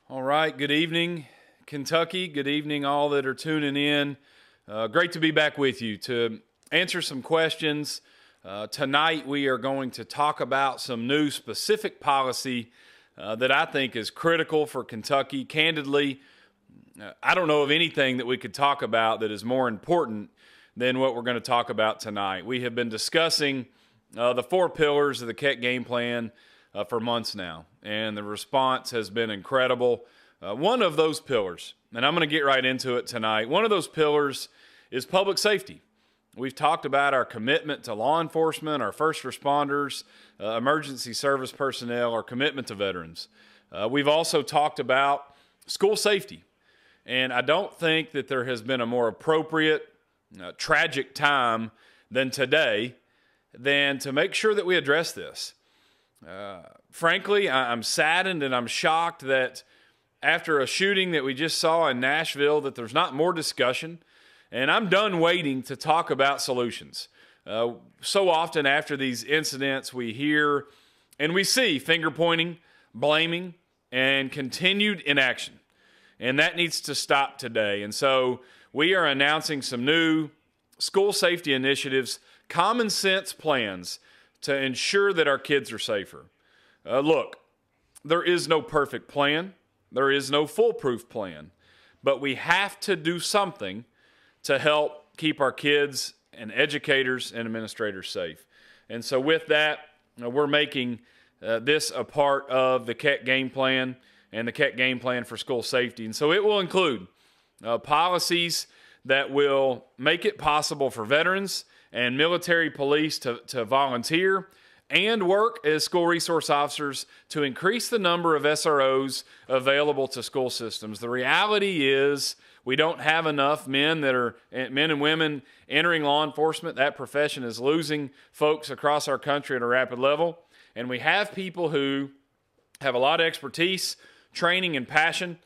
All right, good evening, Kentucky. Good evening, all that are tuning in. Great to be back with you to answer some questions. Tonight, we are going to talk about some new specific policy that I think is critical for Kentucky. Candidly, I don't know of anything that we could talk about that is more important than what we're going to talk about tonight. We have been discussing the four pillars of the Keck game plan for months now, and the response has been incredible. One of those pillars, and I'm going to get right into it tonight, one of those pillars is public safety. We've talked about our commitment to law enforcement, our first responders, emergency service personnel, our commitment to veterans. We've also talked about school safety, and I don't think that there has been a more appropriate, tragic time than today than to make sure that we address this. Frankly, I'm saddened and I'm shocked that after a shooting that we just saw in Nashville, that there's not more discussion. And I'm done waiting to talk about solutions. So often after these incidents, we hear and we see finger pointing, blaming, and continued inaction. And that needs to stop today. And so we are announcing some new school safety initiatives, common sense plans to ensure that our kids are safer. Look, there is no perfect plan. There is no foolproof plan. But we have to do something to help keep our kids and educators and administrators safe. And so with that, we're making this a part of the Keck game plan and the Keck game plan for school safety. And so it will include policies that will make it possible for veterans and military police to volunteer and work as school resource officers to increase the number of SROs available to school systems. The reality is we don't have enough men and women entering law enforcement. That profession is losing folks across our country at a rapid level. And we have people who have a lot of expertise, training, and passion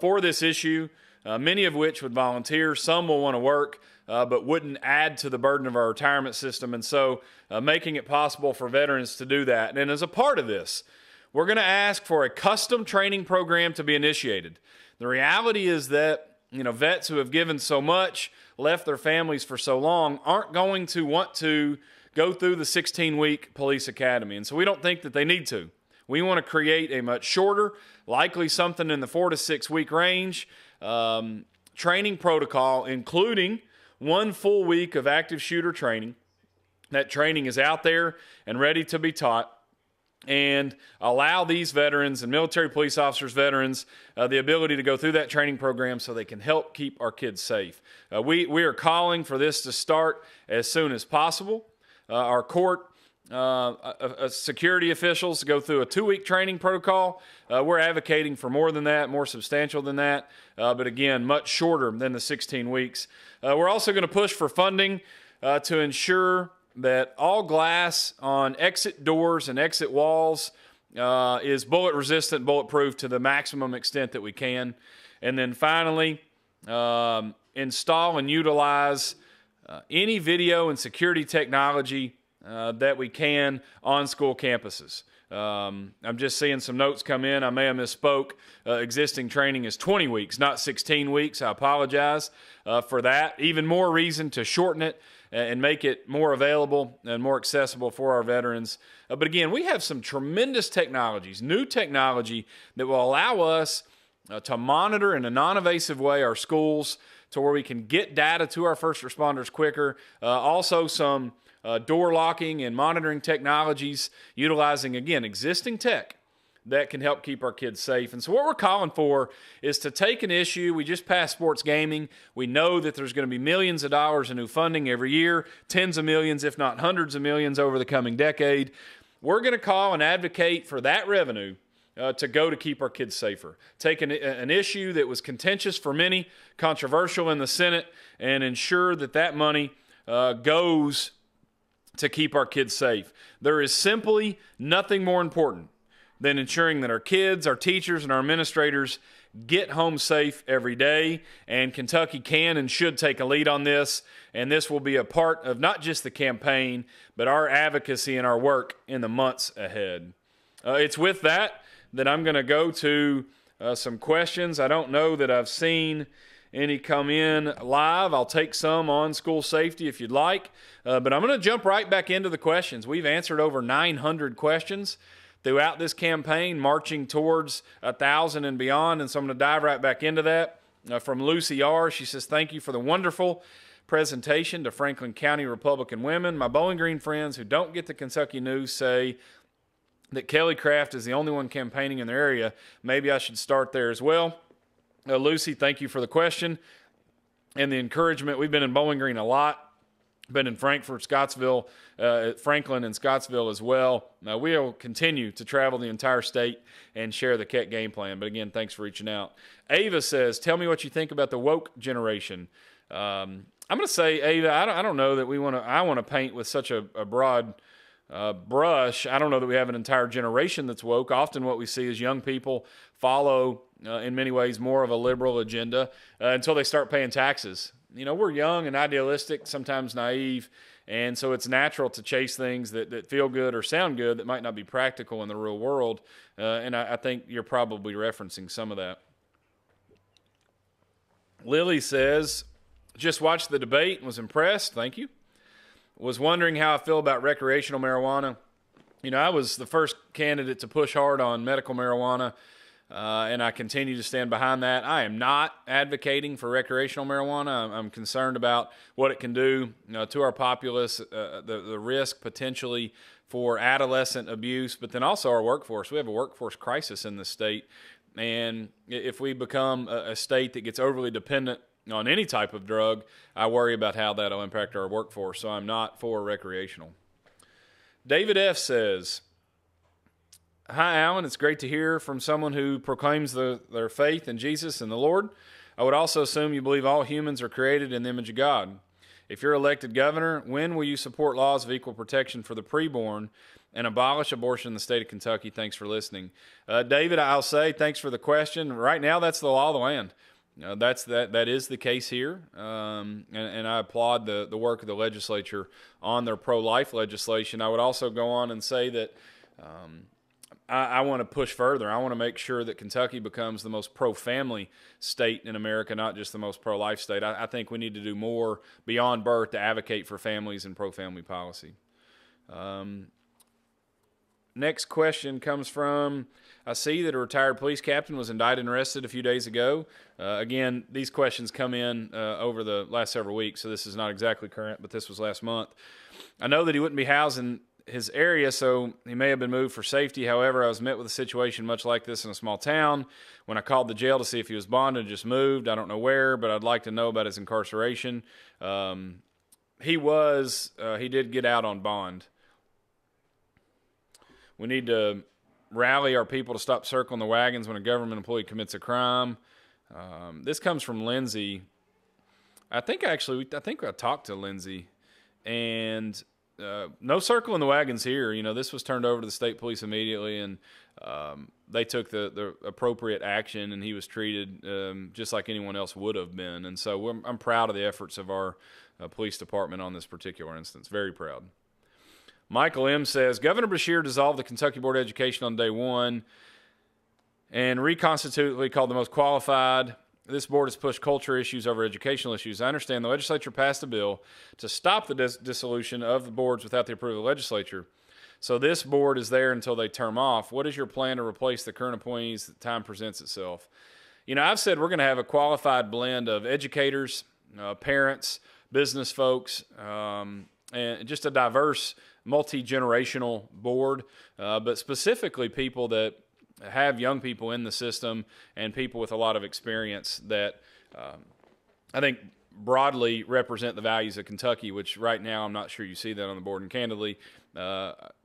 for this issue, many of which would volunteer. Some will want to work, but wouldn't add to the burden of our retirement system. And so making it possible for veterans to do that. And as a part of this, we're going to ask for a custom training program to be initiated. The reality is that, vets who have given so much, left their families for so long, aren't going to want to go through the 16-week police academy. And so we don't think that they need to. We want to create a much shorter, likely something in the 4 to 6 week range, training protocol, including 1 full week of active shooter training. That training is out there and ready to be taught, and allow these veterans and military police officers, veterans, the ability to go through that training program so they can help keep our kids safe. We are calling for this to start as soon as possible. Our court security officials go through a 2-week training protocol. We're advocating for more than that, more substantial than that, but again, much shorter than the 16 weeks. We're also going to push for funding to ensure that all glass on exit doors and exit walls is bullet resistant, bulletproof to the maximum extent that we can. And then finally, install and utilize any video and security technology that we can on school campuses. I'm just seeing some notes come in. I may have misspoke. Existing training is 20 weeks, not 16 weeks. I apologize for that. Even more reason to shorten it and make it more available and more accessible for our veterans. But again, we have some tremendous technologies, new technology that will allow us to monitor in a non-invasive way our schools to where we can get data to our first responders quicker. Also some door locking and monitoring technologies utilizing, again, existing tech that can help keep our kids safe. And so what we're calling for is to take an issue. We just passed sports gaming. We know that there's going to be millions of dollars in new funding every year, tens of millions, if not hundreds of millions over the coming decade. We're going to call and advocate for that revenue to go to keep our kids safer. Take an issue that was contentious for many, controversial in the Senate, and ensure that that money goes to keep our kids safe. There is simply nothing more important than ensuring that our kids, our teachers, and our administrators get home safe every day. And Kentucky can and should take a lead on this. And this will be a part of not just the campaign, but our advocacy and our work in the months ahead. It's with that I'm going to go to some questions. I don't know that I've seen any come in live. I'll take some on school safety if you'd like. But I'm going to jump right back into the questions. We've answered over 900 questions throughout this campaign, marching towards 1,000 and beyond. And so I'm going to dive right back into that. From Lucy R., she says, thank you for the wonderful presentation to Franklin County Republican women. My Bowling Green friends who don't get the Kentucky news say that Kelly Craft is the only one campaigning in their area. Maybe I should start there as well. Lucy, thank you for the question and the encouragement. We've been in Bowling Green a lot. Been in Frankfort, Scottsville, Franklin, and Scottsville as well. We'll continue to travel the entire state and share the Keck game plan. But again, thanks for reaching out. Ava says, tell me what you think about the woke generation. I'm going to say, Ava, I don't know that I want to paint with such a broad brush. I don't know that we have an entire generation that's woke. Often what we see is young people follow, in many ways, more of a liberal agenda until they start paying taxes. We're young and idealistic, sometimes naive, and so it's natural to chase things that feel good or sound good that might not be practical in the real world, and I think you're probably referencing some of that. Lily says, just watched the debate and was impressed. Thank you. Was wondering how I feel about recreational marijuana. I was the first candidate to push hard on medical marijuana, and I continue to stand behind that. I am not advocating for recreational marijuana. I'm concerned about what it can do to our populace, the risk potentially for adolescent abuse, but then also our workforce. We have a workforce crisis in this state, and if we become a state that gets overly dependent on any type of drug, I worry about how that will impact our workforce, so I'm not for recreational. David F. says, hi, Alan. It's great to hear from someone who proclaims their faith in Jesus and the Lord. I would also assume you believe all humans are created in the image of God. If you're elected governor, when will you support laws of equal protection for the preborn and abolish abortion in the state of Kentucky? Thanks for listening. David, I'll say thanks for the question. Right now, that's the law of the land. That is the case here, and I applaud the work of the legislature on their pro-life legislation. I would also go on and say that I want to push further. I want to make sure that Kentucky becomes the most pro-family state in America, not just the most pro-life state. I think we need to do more beyond birth to advocate for families and pro-family policy. Next question comes from, I see that a retired police captain was indicted and arrested a few days ago. Again, these questions come in over the last several weeks, so this is not exactly current, but this was last month. I know that he wouldn't be housed in his area, so he may have been moved for safety. However, I was met with a situation much like this in a small town. When I called the jail to see if he was bonded and just moved, I don't know where, but I'd like to know about his incarceration. He did get out on bond. We need to rally our people to stop circling the wagons when a government employee commits a crime. This comes from Lindsay. I think I talked to Lindsay, and no circling the wagons here. This was turned over to the state police immediately, and they took the appropriate action, and he was treated just like anyone else would have been. And so I'm proud of the efforts of our police department on this particular instance. Very proud. Michael M. says, Governor Beshear dissolved the Kentucky Board of Education on day one and reconstituted called the most qualified. This board has pushed culture issues over educational issues. I understand the legislature passed a bill to stop the dissolution of the boards without the approval of the legislature. So this board is there until they term off. What is your plan to replace the current appointees that time presents itself? I've said we're going to have a qualified blend of educators, parents, business folks, and just a diverse multi-generational board, but specifically people that have young people in the system and people with a lot of experience that I think broadly represent the values of Kentucky, which right now I'm not sure you see that on the board. And candidly,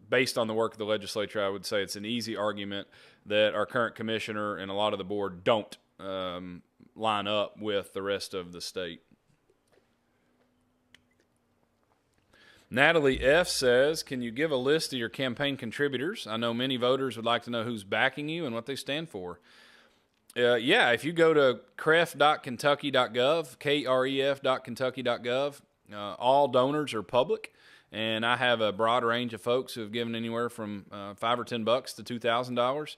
based on the work of the legislature, I would say it's an easy argument that our current commissioner and a lot of the board don't line up with the rest of the state. Natalie F. says, can you give a list of your campaign contributors? I know many voters would like to know who's backing you and what they stand for. Yeah, if you go to cref.kentucky.gov, kref.kentucky.gov, all donors are public, and I have a broad range of folks who have given anywhere from $5 or $10 to $2,000.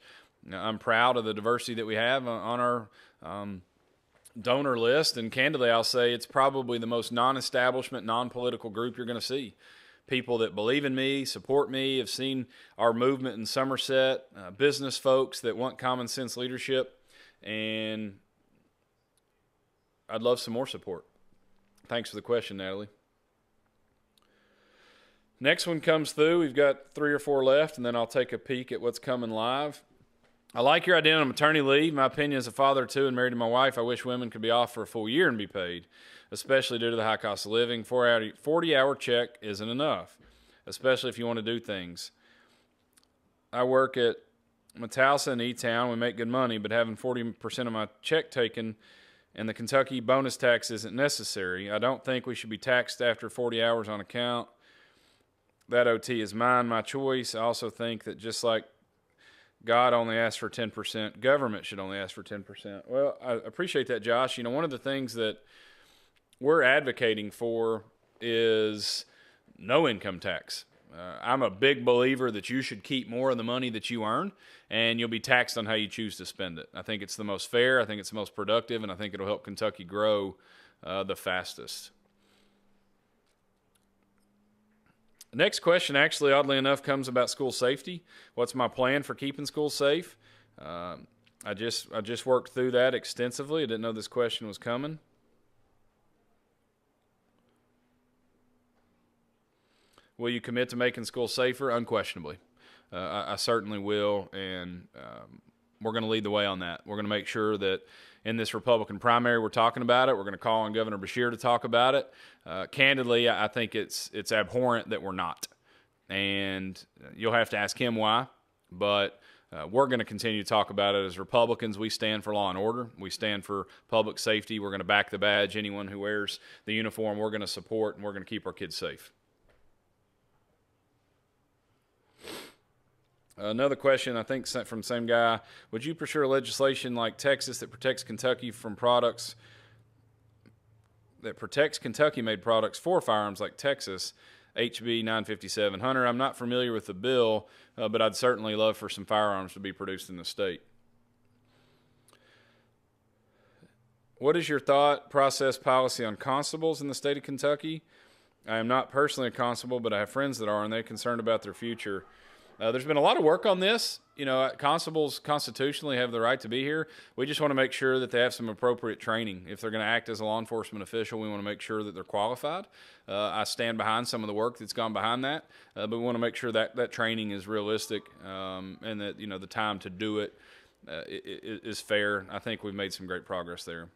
I'm proud of the diversity that we have on our donor list, and candidly, I'll say it's probably the most non-establishment, non-political group you're going to see. People that believe in me, support me, have seen our movement in Somerset, business folks that want common sense leadership, and I'd love some more support. Thanks for the question, Natalie. Next one comes through. We've got 3 or 4 left, and then I'll take a peek at what's coming live. I like your idea on maternity leave. My opinion as a father of 2 and married to my wife, I wish women could be off for a full year and be paid, especially due to the high cost of living. 40-hour check isn't enough, especially if you want to do things. I work at Metalsa in E-Town. We make good money, but having 40% of my check taken and the Kentucky bonus tax isn't necessary. I don't think we should be taxed after 40 hours on account. That OT is mine, my choice. I also think that just like God only asks for 10%, government should only ask for 10%. Well, I appreciate that, Josh. You know, one of the things that we're advocating for is no income tax. I'm a big believer that you should keep more of the money that you earn, and you'll be taxed on how you choose to spend it. I think it's the most fair, I think it's the most productive, and I think it'll help Kentucky grow the fastest. The next question, actually, oddly enough, comes about school safety. What's my plan for keeping schools safe? I just worked through that extensively. I didn't know this question was coming. Will you commit to making schools safer? Unquestionably. I certainly will, and we're going to lead the way on that. We're going to make sure that in this Republican primary we're talking about it. We're going to call on Governor Beshear to talk about it. Candidly, I think it's abhorrent that we're not. And you'll have to ask him why. But we're going to continue to talk about it. As Republicans, we stand for law and order. We stand for public safety. We're going to back the badge. Anyone who wears the uniform, we're going to support, and we're going to keep our kids safe. Another question, I think, from the same guy. Would you pursue legislation like Texas that protects Kentucky from products, that protects Kentucky-made products for firearms like Texas, HB 957? Hunter, I'm not familiar with the bill, but I'd certainly love for some firearms to be produced in the state. What is your thought process policy on constables in the state of Kentucky? I am not personally a constable, but I have friends that are, and they're concerned about their future. There's been a lot of work on this. You know, constables constitutionally have the right to be here. We just want to make sure that they have some appropriate training. If they're going to act as a law enforcement official, we want to make sure that they're qualified. I stand behind some of the work that's gone behind that, but we want to make sure that that training is realistic and that, you know, the time to do it is fair. I think we've made some great progress there.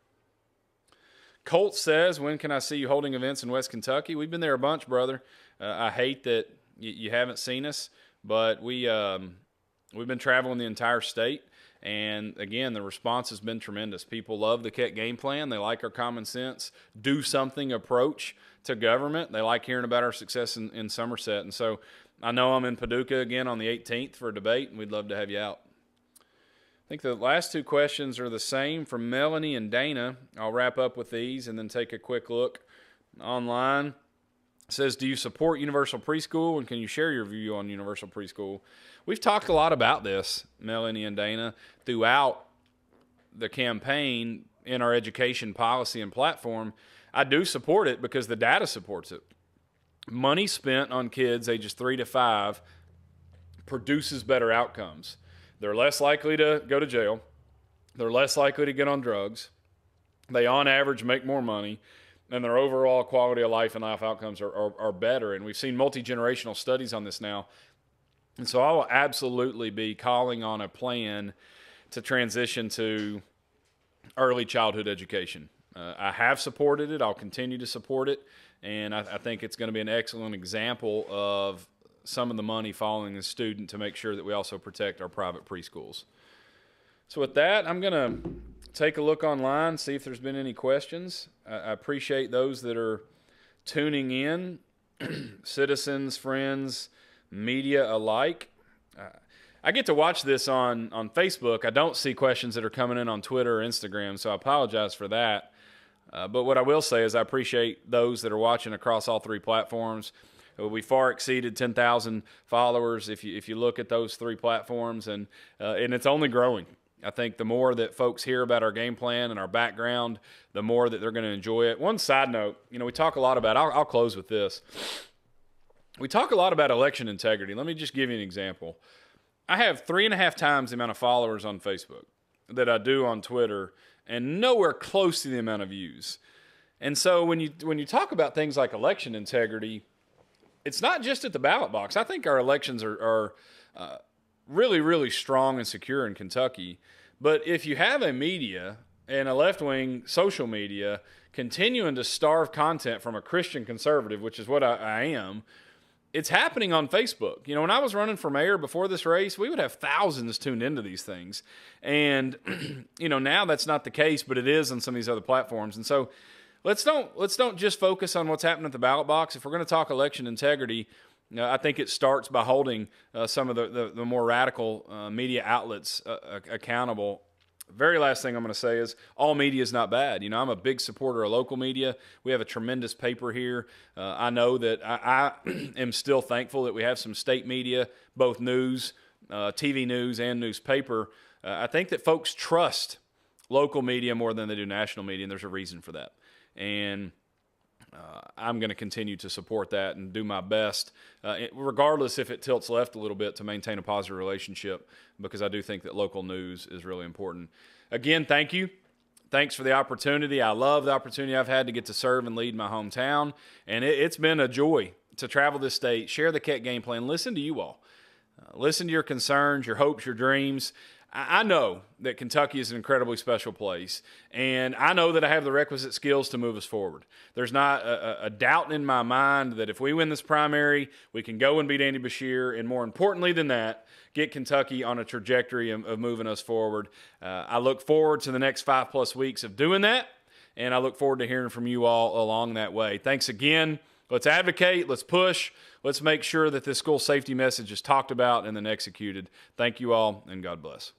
Colt says, when can I see you holding events in West Kentucky? We've been there a bunch, brother. I hate that you haven't seen us. But we've been traveling the entire state, and again, the response has been tremendous. People love the Keck game plan. They like our common sense, do something approach to government. They like hearing about our success in Somerset. And so I know I'm in Paducah again on the 18th for a debate, and we'd love to have you out. I think the last 2 questions are the same from Melanie and Dana. I'll wrap up with these and then take a quick look online. It says, do you support universal preschool, and can you share your view on universal preschool? We've talked a lot about this, Melanie and Dana, throughout the campaign in our education policy and platform. I do support it because the data supports it. Money spent on kids ages 3 to 5 produces better outcomes. They're less likely to go to jail. They're less likely to get on drugs. They, on average, make more money. And their overall quality of life and life outcomes are better. And we've seen multi-generational studies on this now. And so I will absolutely be calling on a plan to transition to early childhood education. I have supported it. I'll continue to support it. And I think it's going to be an excellent example of some of the money following the student to make sure that we also protect our private preschools. So with that, I'm going to take a look online, see if there's been any questions. I appreciate those that are tuning in, citizens, friends, media alike. I get to watch this on Facebook. I don't see questions that are coming in on Twitter or Instagram, so I apologize for that. But what I will say is I appreciate those that are watching across all 3 platforms. We far exceeded 10,000 followers if you look at those 3 platforms, and it's only growing. I think the more that folks hear about our game plan and our background, the more that they're going to enjoy it. One side note, we talk a lot about, I'll close with this. We talk a lot about election integrity. Let me just give you an example. I have 3.5 times the amount of followers on Facebook that I do on Twitter, and nowhere close to the amount of views. And so when you talk about things like election integrity, it's not just at the ballot box. I think our elections are really, really strong and secure in Kentucky. But if you have a media and a left-wing social media continuing to starve content from a Christian conservative, which is what I am, it's happening on Facebook. When I was running for mayor before this race, we would have thousands tuned into these things. And, now that's not the case, but it is on some of these other platforms. And so let's don't just focus on what's happening at the ballot box. If we're going to talk election integrity, I think it starts by holding some of the more radical media outlets accountable. Very last thing I'm going to say is all media is not bad. I'm a big supporter of local media. We have a tremendous paper here. I know that I am still thankful that we have some state media, both news, TV news, and newspaper. I think that folks trust local media more than they do national media, and there's a reason for that. And I'm going to continue to support that and do my best, regardless if it tilts left a little bit, to maintain a positive relationship, because I do think that local news is really important. Again, thank you. Thanks for the opportunity. I love the opportunity I've had to get to serve and lead my hometown, and it's been a joy to travel this state, share the Keck game plan, listen to you all. Listen to your concerns, your hopes, your dreams. I know that Kentucky is an incredibly special place, and I know that I have the requisite skills to move us forward. There's not a doubt in my mind that if we win this primary, we can go and beat Andy Beshear, and more importantly than that, get Kentucky on a trajectory of moving us forward. I look forward to the next 5+ weeks of doing that, and I look forward to hearing from you all along that way. Thanks again. Let's advocate. Let's push. Let's make sure that this school safety message is talked about and then executed. Thank you all, and God bless.